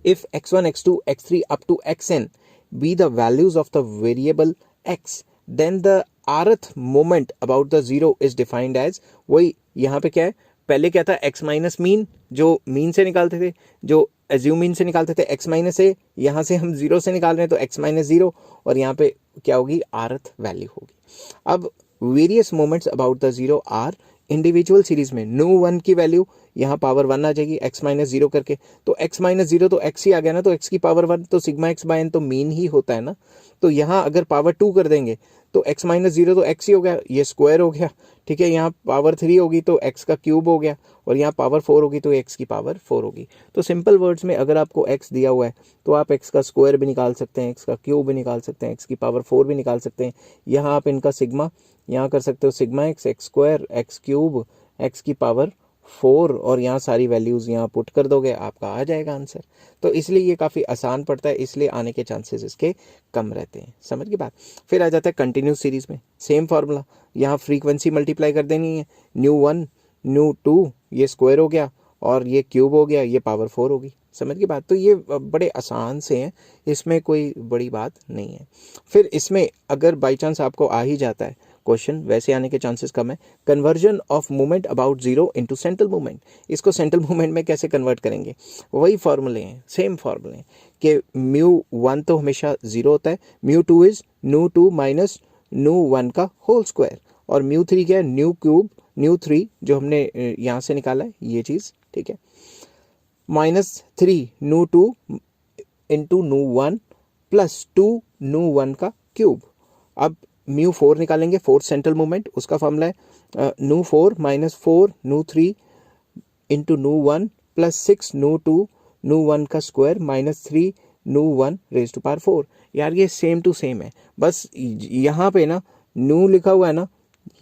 If x1 x2 x3 up to xn be the values of the variable x, then the rth moment about the zero is defined as, वही यहाँ पे क्या है, पहले क्या था, x माइनस मीन, जो मीन से निकालते थे, जो एज्यूम मीन से निकालते थे, x माइनस ए, यहाँ से हम जीरो से निकाल रहे हैं तो x माइनस जीरो, और यहाँ पे क्या होगी, rth वैल्यू होगी। अब various moments about the zero are individual series में नो वन की वैल्यू यहाँ पावर वन आ जाएगी x माइनस जीरो करके, तो x माइनस जीरो तो x ही आ गया ना, तो x की पावर वन, तो सिग्मा x बाय एन तो मीन ही होता है ना, तो यहाँ अगर पावर टू कर देंगे तो x माइनस जीरो तो x ही हो गया, ये स्क्वायर हो गया, ठीक है, यहाँ पावर थ्री होगी तो x का क्यूब हो गया, और यहाँ पावर फोर होगी तो x की पावर फोर होगी। तो सिंपल वर्ड्स में अगर आपको x दिया हुआ है तो आप x का स्क्वायर भी निकाल सकते हैं, x का क्यूब भी निकाल सकते हैं, x की पावर फोर भी निकाल सकते हैं। यहाँ आप इनका सिग्मा यहाँ कर सकते हो, sigma x, x square, x cube, x की पावर फोर, और यहाँ सारी वैल्यूज़ यहाँ पुट कर दोगे, आपका आ जाएगा आंसर। तो इसलिए ये काफ़ी आसान पड़ता है, इसलिए आने के चांसेस इसके कम रहते हैं, समझ की बात। फिर आ जाता है कंटिन्यूस सीरीज में, सेम फार्मूला, यहाँ फ्रीक्वेंसी मल्टीप्लाई कर देनी है, न्यू वन न्यू टू, ये स्क्वायर हो गया, और ये क्यूब हो गया, ये पावर फोर होगी, समझ की बात। तो ये बड़े आसान से हैं, इसमें कोई बड़ी बात नहीं है। फिर इसमें अगर बाई चांस आपको आ ही जाता है क्वेश्चन, वैसे आने के चांसेस कम है, conversion of movement about zero into central movement, इसको सेंट्रल मूवमेंट में कैसे कन्वर्ट करेंगे, वही फॉर्मूले हैं, सेम फॉर्मूले हैं कि म्यू वन तो हमेशा जीरो होता है, mu two is nu two minus nu one का होल स्क्वायर, और म्यू थ्री क्या है, न्यू क्यूब न्यू थ्री, जो हमने यहाँ से निकाला है ये चीज़, ठीक है, minus three mu two into mu one plus two mu one का क्यूब। अब म्यू फोर निकालेंगे, फोर्थ सेंट्रल मूवमेंट, उसका फॉर्मूला है mu four minus four mu three into mu one plus six mu two mu one का square minus three mu one raise to power four. यार ये same to same है, बस यहाँ पे ना न्यू लिखा हुआ है ना,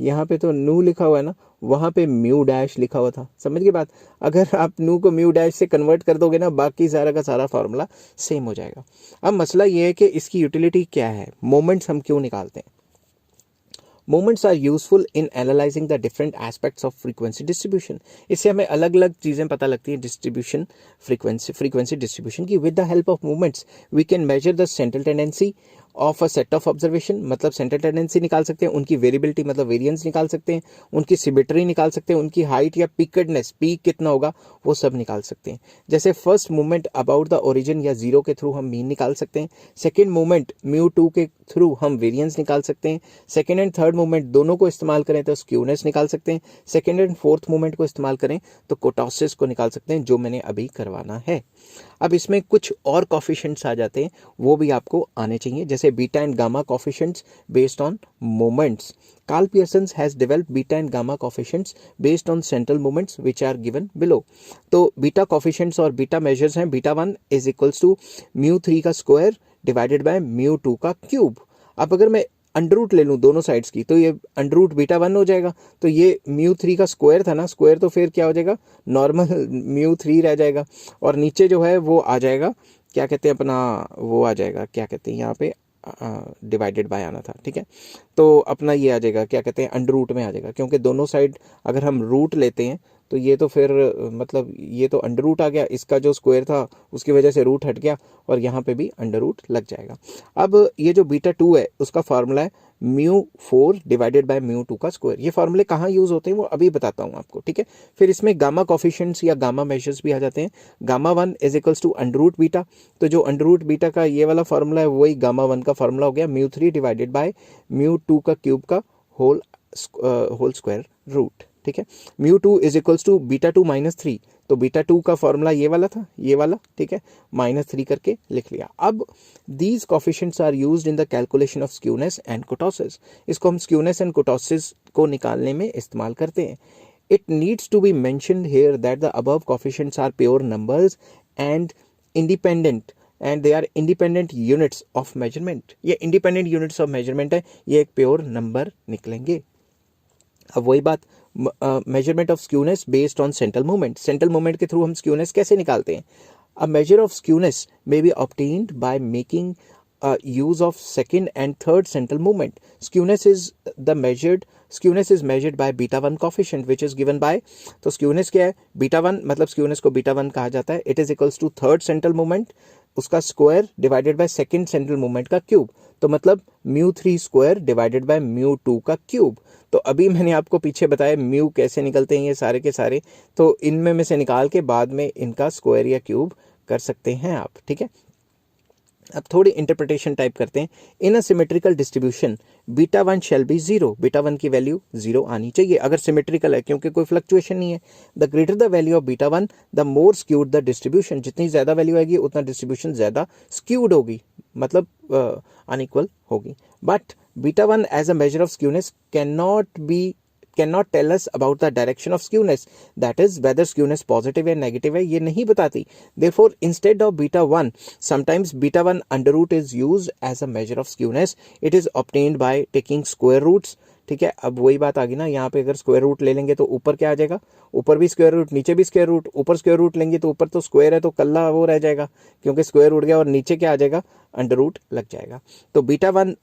यहाँ पे तो न्यू लिखा हुआ है ना, वहाँ पे म्यू डैश लिखा हुआ था, समझ गए बात। अगर आप न्यू को म्यू डैश से कन्वर्ट कर दोगे ना, बाकी सारा का सारा फार्मूला सेम हो जाएगा। अब मसला ये है कि इसकी यूटिलिटी क्या है, मोमेंट्स हम क्यों निकालते हैं। Moments are useful in analysing the different aspects of frequency distribution. इससे हमें अलग अलग चीज़ें पता लगती हैं डिस्ट्रीब्यूशन, फ्रीक्वेंसी डिस्ट्रीब्यूशन की। With the help of moments we can measure the central tendency of a set of observation, मतलब सेंट्रल टेंडेंसी निकाल सकते हैं, उनकी वेरिएबिलिटी मतलब वेरिएंस निकाल सकते हैं, उनकी सिमेट्री निकाल सकते हैं, उनकी हाइट या पिकेडनेस, पीक कितना होगा वो सब निकाल सकते हैं। जैसे first movement about the origin या जीरो के थ्रू हम मीन निकाल सकते हैं, सेकेंड मूवमेंट म्यू टू के थ्रू हम वेरिएंस निकाल सकते हैं, सेकेंड एंड थर्ड मूवमेंट दोनों को इस्तेमाल करें तो स्क्यूनेस निकाल सकते हैं, सेकेंड एंड फोर्थ मूवमेंट को इस्तेमाल करें तो कोटोसिस को निकाल सकते हैं, जो मैंने अभी करवाना है। अब इसमें कुछ और कोफिशिएंट्स आ जाते हैं, वो भी आपको आने चाहिए, जैसे beta and gamma coefficients based on moments. Carl Pearson has developed beta and gamma coefficients based on central moments which are given below. तो बीटा कोफिशिएंट्स और बीटा मेजर्स हैं, beta one is equals to mu three का square divided by mu two का cube. अब अगर मैं under root ले लूँ दोनों साइड्स की, तो ये अंडर रूट बीटा वन हो जाएगा, तो ये म्यू थ्री का स्क्वायर था ना, स्क्वायर तो फिर क्या हो जाएगा, नॉर्मल म्यू थ्री रह जाएगा, और नीचे जो है वो आ जाएगा, क्या कहते हैं अपना, वो आ जाएगा, क्या कहते हैं यहाँ पे डिवाइडेड बाय आना था, ठीक है, तो अपना ये आ जाएगा, क्या कहते हैं, अंडर रूट में आ जाएगा, क्योंकि दोनों साइड अगर हम रूट लेते हैं तो ये तो फिर मतलब ये तो अंडर रूट आ गया, इसका जो स्क्वायर था उसकी वजह से रूट हट गया, और यहाँ पे भी अंडर रूट लग जाएगा। अब ये जो बीटा टू है उसका फार्मूला है mu four divided by mu two का स्क्वायर। ये फार्मूले कहाँ यूज होते हैं वो अभी बताता हूँ आपको, ठीक है। फिर इसमें गामा कोफिशिएंट्स या गामा मेजर्स भी आ जाते हैं। Gamma one is equals to under root beta, तो जो अंडर रूट बीटा का ये वाला फार्मूला है वही गामा वन का फार्मूला हो गया, mu three divided by mu two का क्यूब का होल स्क्वायर रूट, ठीक है। Mu two is equals to beta two minus three, तो बीटा टू का फॉर्मूला ये वाला था, ये वाला, ठीक है, माइनस थ्री करके लिख लिया। अब these coefficients are used in the calculation of skewness and kurtosis. इसको हम स्क्यूनेस एंड कोटोसिस को निकालने में इस्तेमाल करते हैं। It needs to be mentioned here that the above coefficients are pure numbers and independent and they are independent units of measurement. ये independent units of measurement है, ये एक प्योर नंबर निकलेंगे। अब वही बात, measurement of skewness based on central movement, central movement के through हम स्क्यूनेस कैसे निकालते हैं? A measure of skewness may be obtained by making use of second and third central movement. Skewness is measured by beta 1 coefficient which is given by, तो skewness क्या है? beta 1, मतलब skewness को beta 1 कहा जाता है. It is equals to third central movement उसका square divided by second central movement का क्यूब, तो मतलब mu 3 square divided by mu 2 का क्यूब. तो अभी मैंने आपको पीछे बताया म्यू कैसे निकलते हैं ये सारे के सारे, तो इनमें में से निकाल के बाद में इनका स्क्वायर या क्यूब कर सकते हैं आप. ठीक है, अब थोड़ी इंटरप्रिटेशन टाइप करते हैं. In a symmetrical distribution beta 1 shall be zero, beta 1 की वैल्यू जीरो आनी चाहिए अगर सिमेट्रिकल है, क्योंकि कोई फ्लक्चुएशन नहीं है. The greater the value of beta 1 the more skewed the distribution, जितनी ज्यादा वैल्यू आएगी उतना डिस्ट्रीब्यूशन ज्यादा स्क्यूड होगी, मतलब अनइक्वल होगी. But beta 1 as a measure of skewness cannot tell us about the direction of skewness, that is whether skewness positive है negative है, ये नहीं बताती. Therefore instead of beta 1 sometimes beta 1 under root is used as a measure of skewness. It is obtained by taking square roots. ठीक है, अब वही बात आ गई ना, यहाँ पे अगर स्क्वायर रूट ले लेंगे तो ऊपर क्या आ जाएगा? ऊपर भी स्क्वायर रूट, नीचे भी स्क्वायर रूट. ऊपर स्क्वायर रूट लेंगे तो ऊपर तो स्क्वायर है तो कल्ला वो रह जाएगा, क्योंकि स्क्वायर उड़ गया, और नीचे क्या आ जाएगा? अंडर रूट लग जाएगा. तो बीटा 1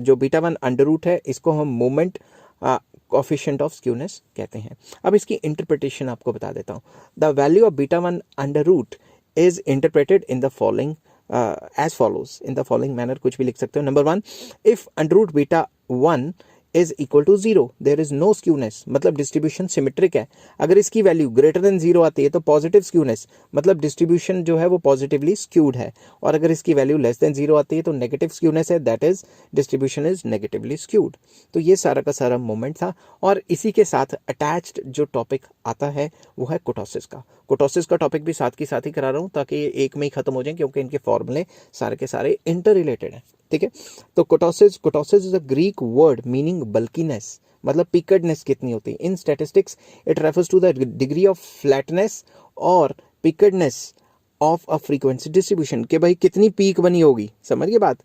जो बीटा 1 अंडर रूट है इसको हम मोमेंट कोफिशिएंट ऑफ स्क्यूनेस कहते हैं. अब इसकी इंटरप्रिटेशन आपको बता देता हूँ. The value of beta 1 under root is interpreted in the following as follows, in the following manner, कुछ भी लिख सकते हो. Number 1, if under root beta 1 is equal to zero there is no skewness, मतलब डिस्ट्रीब्यूशन सिमेट्रिक है. अगर इसकी value greater than zero आती है तो पॉजिटिव स्क्यूनेस, मतलब डिस्ट्रीब्यूशन जो है वो पॉजिटिवली स्क्यूड है. और अगर इसकी वैल्यू लेस देन जीरो आती है तो नेगेटिव स्क्यूनेस है, that is distribution is negatively skewed. तो ये सारा का सारा मोमेंट था, और इसी के साथ अटैच्ड जो टॉपिक आता है वो है कुर्टोसिस का. कुर्टोसिस का टॉपिक भी साथ के साथ ही करा रहा हूँ ताकि ये एक में ही खत्म हो जाए, क्योंकि इनके फॉर्मूले सारे के सारे इंटर रिलेटेड हैं. ठीक है, तो kurtosis is a Greek word meaning bulkiness, मतलब पिकडनेस कितनी होती है. In statistics it refers to the degree of flatness और peakedness of a frequency distribution, के भाई कितनी पीक बनी होगी, समझ गए बात,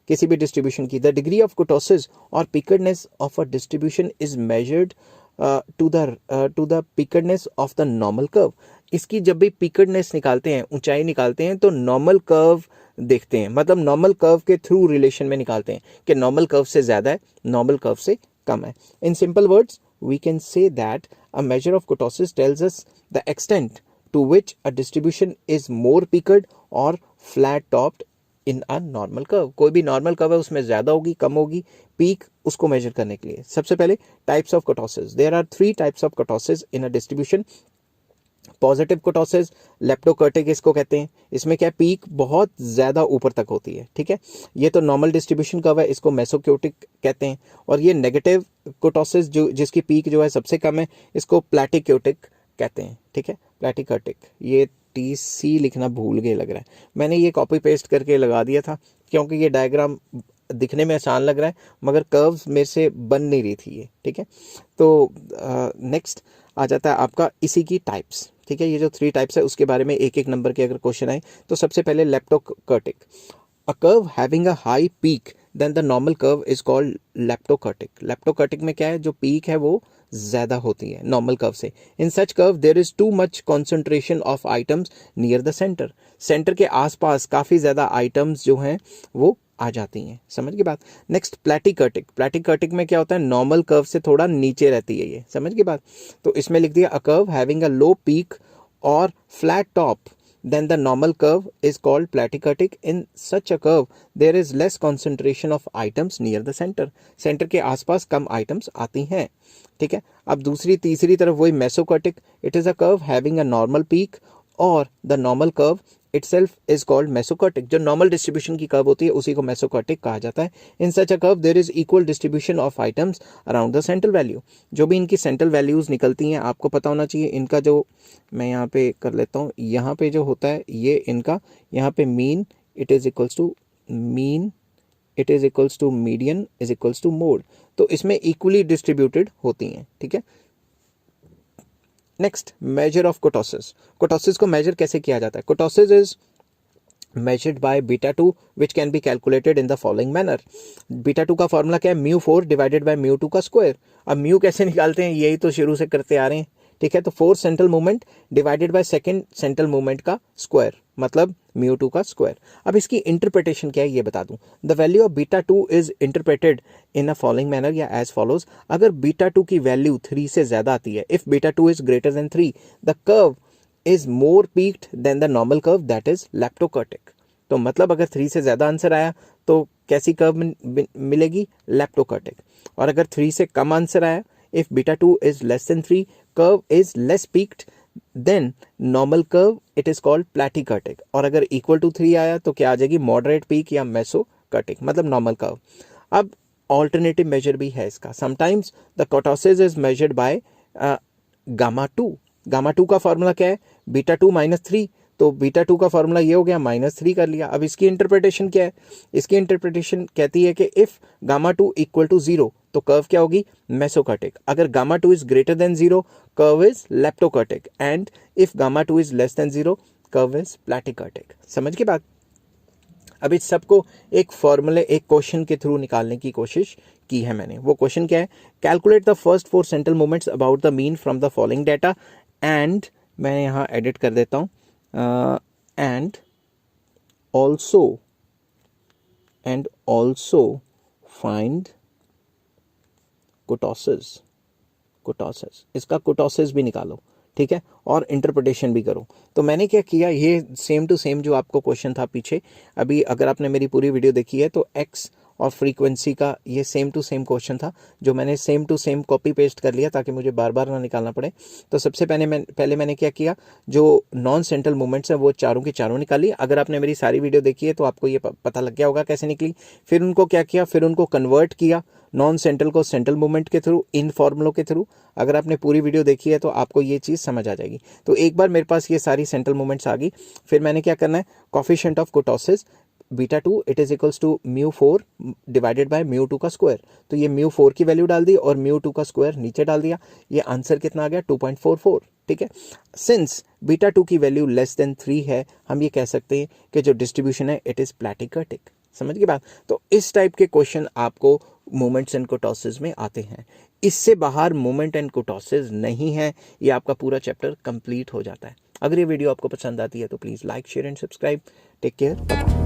किसी भी डिस्ट्रीब्यूशन की. द डिग्री ऑफ कुर्टोसिस और peakedness of a distribution is measured to the peakedness of the normal curve. इसकी जब भी पिकडनेस निकालते हैं, ऊंचाई निकालते हैं, तो नॉर्मल कर्व देखते हैं, मतलब नॉर्मल कर्व के थ्रू रिलेशन में निकालते हैं कि नॉर्मल कर्व से ज्यादा है, नॉर्मल कर्व से कम है. In simple words we can say that a measure of kurtosis tells us the extent to which a distribution is more peaked और flat topped in a normal curve. कोई भी normal curve है उसमें ज्यादा होगी कम होगी पीक, उसको major करने के लिए. सबसे पहले types of kurtosis. There are 3 types of kurtosis in a distribution. Positive kurtosis, leptokurtic इसको कहते हैं. इसमें क्या पीक बहुत ज्यादा ऊपर तक होती है. ठीक है, ये तो नॉर्मल डिस्ट्रीब्यूशन कर्व है, इसको मेसोक्योटिक कहते हैं. और ये नेगेटिव कुर्टोसिस जो जिसकी पीक जो है सबसे कम है, इसको प्लैटिक्योटिक कहते हैं. ठीक है, प्लैटिकर्टिक. ये TC लिखना भूल गए लग रहा है, मैंने ये कॉपी पेस्ट करके लगा दिया था क्योंकि ये डायग्राम दिखने में आसान लग रहा है मगर कर्व्स मेरे से बन नहीं रही थी ये. ठीक है, तो नेक्स्ट आ जाता है आपका इसी की टाइप्स. ठीक है, ये जो 3 टाइप्स है उसके बारे में एक एक नंबर के अगर क्वेश्चन आए तो सबसे पहले leptokurtic. A curve having a high peak then the normal curve is called leptokurtic. Leptokurtic में क्या है, जो पीक है वो ज्यादा होती है नॉर्मल कर्व से. In such curve there is too much concentration of items near the centre. Centre के आसपास काफी ज्यादा आइटम्स जो हैं वो आ जाती हैं, समझ की बात. नेक्स्ट प्लैटिकर्टिक. प्लैटिकर्टिक में क्या होता है, नॉर्मल कर्व से थोड़ा नीचे रहती है ये, समझ की बात. तो इसमें लिख दिया a curve having a low peak और flat top then the normal curve is called platykurtic. In such a curve there is less concentration of items near the center. Centre के आसपास कम आइटम्स आती हैं. ठीक है, अब दूसरी तीसरी तरफ वही mesokurtic. It is a curve having a normal peak और the normal curve itself is called mesocortic. जो नॉर्मल डिस्ट्रीब्यूशन की कर्व होती है उसी को मेसोकर्टिक कहा जाता है. In such a curve there is equal distribution of items around the central value. जो भी इनकी सेंट्रल वैल्यूज निकलती हैं आपको पता होना चाहिए. इनका जो मैं यहाँ पे कर लेता हूँ, यहाँ पे जो होता है ये इनका, यहाँ पे mean it is equals to mean, it is equals to median is equals to mode. तो इसमें इक्वली डिस्ट्रीब्यूटेड होती हैं. ठीक है, next measure of kurtosis. Kurtosis को मेजर कैसे किया जाता है. Kurtosis is measured by beta 2 which can be calculated in the following manner. beta 2 का फॉर्मूला क्या है, म्यू 4 डिवाइडेड बाय म्यू 2 का स्क्वायर. अब म्यू कैसे निकालते हैं, यही तो शुरू से करते आ रहे हैं. ठीक है, तो fourth central movement divided by second central movement का स्क्वायर, मतलब म्यू 2 का स्क्वायर. अब इसकी इंटरप्रिटेशन क्या है ये बता दूं. The value of beta 2 is interpreted in a following manner या एज फॉलोज. अगर बीटा 2 की वैल्यू 3 से ज्यादा आती है, if beta 2 is greater then 3, the curve is more peaked than the normal curve, that is leptokurtic. तो मतलब अगर 3 से ज़्यादा आंसर आया तो कैसी कर्व मिलेगी, लेप्टोकर्टिक. और अगर 3 से कम आंसर आया, if beta 2 is less then 3, curve is less peaked then normal curve, it is called platykurtic. और अगर इक्वल टू 3 आया तो क्या आ जाएगी, मॉडरेट पीक या मेसोकर्टिक, मतलब नॉर्मल कर्व. अब ऑल्टरनेटिव मेजर भी है इसका. Sometimes the kurtosis is measured by gamma 2. Gamma 2 का फॉर्मूला क्या है, बीटा 2 माइनस 3. तो बीटा 2 का फॉर्मूला ये हो गया, -3 कर लिया. अब इसकी इंटरप्रिटेशन क्या है, इसकी इंटरप्रिटेशन कहती है कि इफ गामा 2 इक्वल टू 0 तो कर्व क्या होगी, मेसोकर्टिक. अगर gamma 2 is greater then 0, curve is leptokurtic. And if gamma 2 is less then 0, curve is platykurtic. समझ के बात. अब इस सबको एक फॉर्मूले, एक क्वेश्चन के थ्रू निकालने की कोशिश की है मैंने. वो क्वेश्चन क्या है, calculate the first 4 central movements about the mean from the following data. And मैं यहाँ एडिट कर देता हूँ, एंड ऑल्सो फाइंड कुटोसिस. इसका कुटोसिस भी निकालो, ठीक है, और इंटरप्रिटेशन भी करो. तो मैंने क्या किया, ये सेम टू सेम जो आपको क्वेश्चन था पीछे, अभी अगर आपने मेरी पूरी वीडियो देखी है तो एक्स और फ्रीक्वेंसी का ये सेम टू सेम क्वेश्चन था, जो मैंने same to same copy paste कर लिया ताकि मुझे बार बार ना निकालना पड़े. तो सबसे पहले मैंने क्या किया, जो नॉन सेंट्रल मूवमेंट्स हैं वो चारों की चारों निकाली. अगर आपने मेरी सारी वीडियो देखी है तो आपको ये पता लग गया होगा कैसे निकली. फिर उनको क्या किया, फिर उनको कन्वर्ट किया नॉन सेंट्रल को सेंट्रल मूवमेंट के थ्रू, इन फॉर्मूलों के थ्रू. अगर आपने पूरी वीडियो देखी है तो आपको ये चीज़ समझ आ जाएगी. तो एक बार मेरे पास ये सारी सेंट्रल मूवमेंट्स आ गई, फिर मैंने क्या करना है, coefficient of kurtosis beta 2 it is equals to mu 4 divided by mu 2 का स्क्वायर. तो ये म्यू 4 की वैल्यू डाल दी और म्यू 2 का स्क्वायर नीचे डाल दिया. ये आंसर कितना आ गया, 2.44. ठीक है, सिंस बीटा 2 की वैल्यू लेस देन 3 है, हम ये कह सकते हैं कि जो डिस्ट्रीब्यूशन है इट इज प्लैटिकर्टिक. समझ के बात. तो इस टाइप के क्वेश्चन आपको मोमेंट्स एंड कुटोसिस में आते हैं. इससे बाहर मोमेंट एंड कुटोसिस नहीं है. ये आपका पूरा चैप्टर कंप्लीट हो जाता है. अगर ये वीडियो आपको पसंद आती है तो please like, share and subscribe. Take care.